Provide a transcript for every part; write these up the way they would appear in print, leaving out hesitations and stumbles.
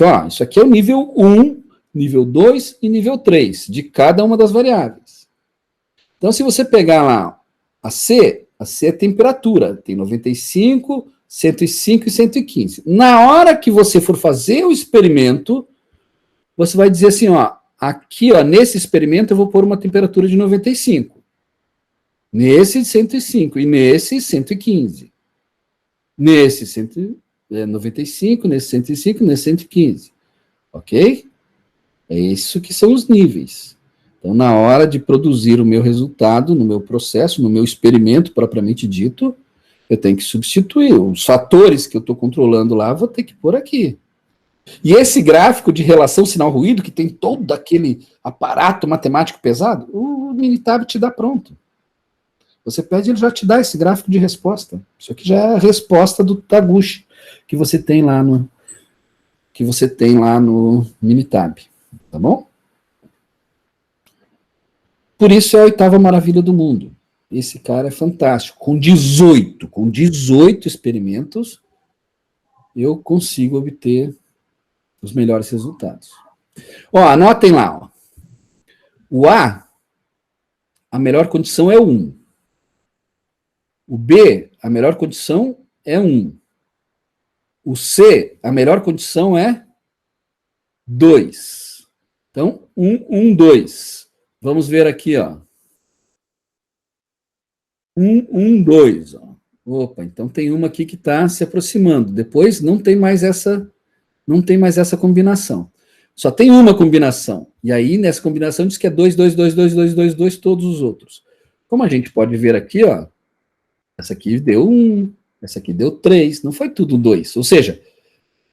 Ó, isso aqui é o nível 1, nível 2 e nível 3 de cada uma das variáveis. Então, se você pegar lá a C é temperatura, tem 95, 105 e 115. Na hora que você for fazer o experimento, você vai dizer assim, ó, aqui, ó, nesse experimento eu vou pôr uma temperatura de 95. Nesse 105 e nesse 115. Nesse 95, nesse 105, nesse 115. Ok? É isso que são os níveis. Então, na hora de produzir o meu resultado, no meu processo, no meu experimento propriamente dito, eu tenho que substituir. Os fatores que eu estou controlando lá, vou ter que pôr aqui. E esse gráfico de relação sinal-ruído, que tem todo aquele aparato matemático pesado, o Minitab te dá pronto. Você pede, ele já te dá esse gráfico de resposta. Isso aqui já é a resposta do Taguchi que você tem lá no Minitab. Tá bom? Por isso é a 8ª maravilha do mundo. Esse cara é fantástico. Com 18 experimentos, eu consigo obter os melhores resultados. Ó, anotem lá. Ó. O a melhor condição é 1. O B, a melhor condição é 1. O C, a melhor condição é 2. Então, 1, 1, 2. Vamos ver aqui, ó. 1, 1, 2. Ó. Opa, então tem uma aqui que está se aproximando. Depois não tem mais essa combinação. Só tem uma combinação. E aí, nessa combinação, diz que é 2, 2, 2, 2, 2, 2, 2, todos os outros. Como a gente pode ver aqui, ó, essa aqui deu 1, essa aqui deu 3, não foi tudo 2. Ou seja,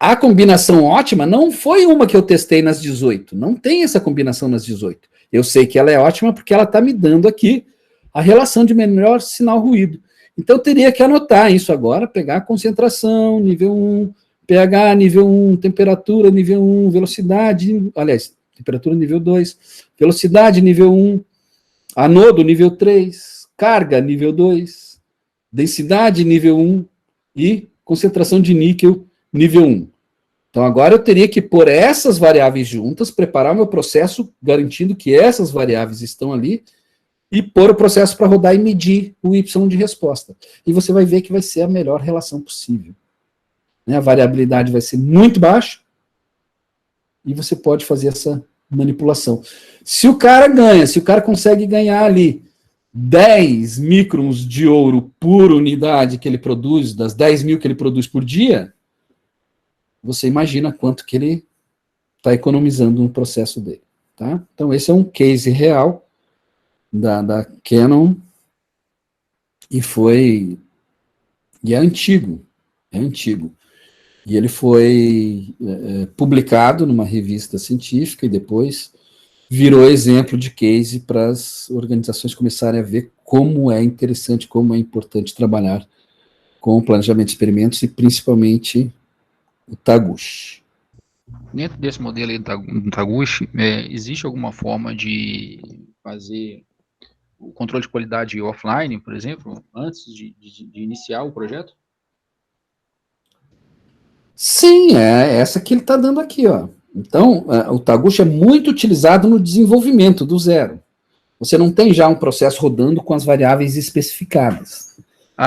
a combinação ótima não foi uma que eu testei nas 18. Não tem essa combinação nas 18. Eu sei que ela é ótima porque ela está me dando aqui a relação de melhor sinal-ruído. Então, eu teria que anotar isso agora, pegar a concentração, nível 1, pH, nível 1, temperatura, nível 1, velocidade, aliás, temperatura, nível 2, velocidade, nível 1, anodo, nível 3, carga, nível 2, densidade, nível 1 e concentração de níquel, nível 1. Então, agora eu teria que pôr essas variáveis juntas, preparar o meu processo, garantindo que essas variáveis estão ali, e pôr o processo para rodar e medir o Y de resposta. E você vai ver que vai ser a melhor relação possível. A variabilidade vai ser muito baixa, e você pode fazer essa manipulação. Se o cara consegue ganhar ali 10 microns de ouro por unidade que ele produz, das 10 mil que ele produz por dia, você imagina quanto que ele está economizando no processo dele. Tá? Então, esse é um case real da Canon, e é antigo. E ele foi publicado numa revista científica e depois virou exemplo de case para as organizações começarem a ver como é interessante, como é importante trabalhar com o planejamento de experimentos e principalmente o Taguchi. Dentro desse modelo aí do Taguchi, existe alguma forma de fazer o controle de qualidade offline, por exemplo, antes de iniciar o projeto? Sim, é essa que ele está dando aqui, ó. Então, o Taguchi é muito utilizado no desenvolvimento do zero. Você não tem já um processo rodando com as variáveis especificadas.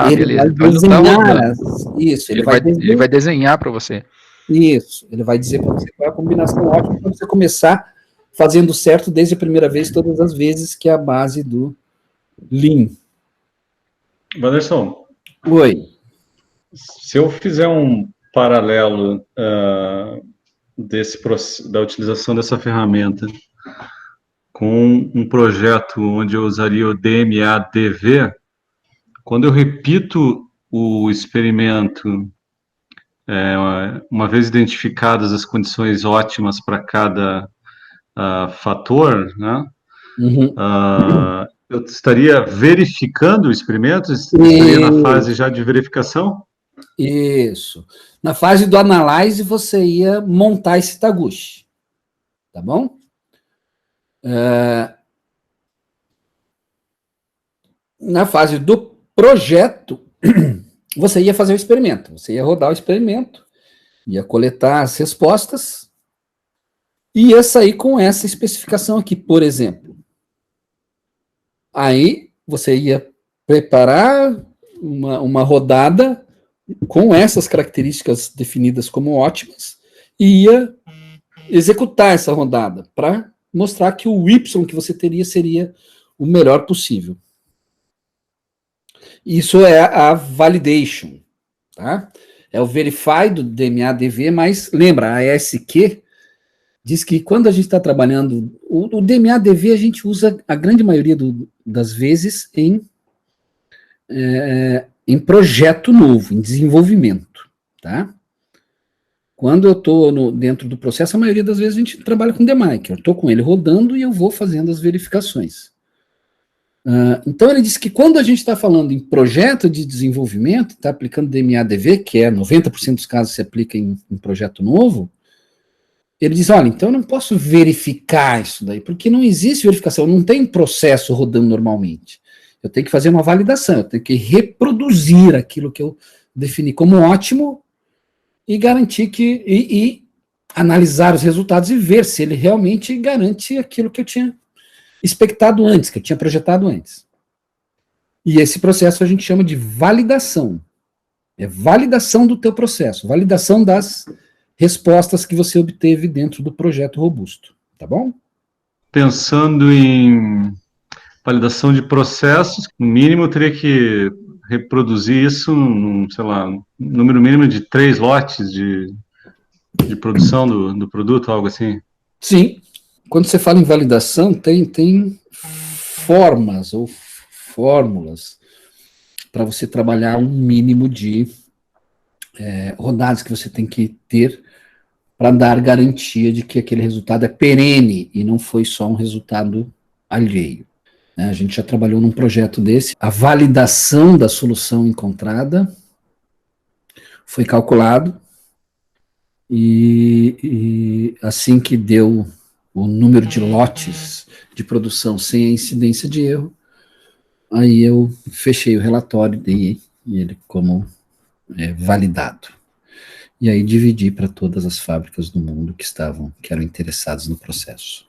Ele beleza. vai Então desenhar isso. Ele vai desenhar para você. Isso. Ele vai dizer para você qual é a combinação ótima para você começar fazendo certo desde a primeira vez, todas as vezes, que é a base do Lean. Wanderson. Oi. Se eu fizer um paralelo da utilização dessa ferramenta com um projeto onde eu usaria o DMA-DV, quando eu repito o experimento, uma vez identificadas as condições ótimas para cada fator, né? Uhum. Eu estaria verificando o experimento? Estaria na fase já de verificação? Isso. Na fase do analyze, você ia montar esse Taguchi. Tá bom? Na fase do projeto, você ia fazer o experimento. Você ia rodar o experimento, ia coletar as respostas, ia sair com essa especificação aqui, por exemplo. Aí você ia preparar uma rodada com essas características definidas como ótimas e ia executar essa rodada para mostrar que o Y que você teria seria o melhor possível. Isso é a validation, tá? É o verify do DMA-DV, mas lembra, a ESQ diz que quando a gente está trabalhando, o DMA-DV a gente usa a grande maioria das vezes em projeto novo, em desenvolvimento, tá? Quando eu estou dentro do processo, a maioria das vezes a gente trabalha com DMA, que eu estou com ele rodando e eu vou fazendo as verificações. Então ele diz que quando a gente está falando em projeto de desenvolvimento, está aplicando DMA-DV, que é 90% dos casos se aplica em projeto novo, ele diz, olha, então eu não posso verificar isso daí, porque não existe verificação, não tem processo rodando normalmente. Eu tenho que fazer uma validação, eu tenho que reproduzir aquilo que eu defini como ótimo e garantir que, e analisar os resultados e ver se ele realmente garante aquilo que eu tinha expectado antes, que eu tinha projetado antes. E esse processo a gente chama de validação. É validação do teu processo, validação das respostas que você obteve dentro do projeto robusto, tá bom? Pensando em validação de processos, no mínimo eu teria que reproduzir isso, sei lá, um número mínimo de 3 lotes de produção do produto, algo assim? Sim. Quando você fala em validação, tem formas ou fórmulas para você trabalhar um mínimo de rodadas que você tem que ter para dar garantia de que aquele resultado é perene e não foi só um resultado alheio. A gente já trabalhou num projeto desse, a validação da solução encontrada foi calculado e assim que deu o número de lotes de produção sem a incidência de erro, aí eu fechei o relatório e dei ele como validado. E aí dividi para todas as fábricas do mundo que eram interessadas no processo.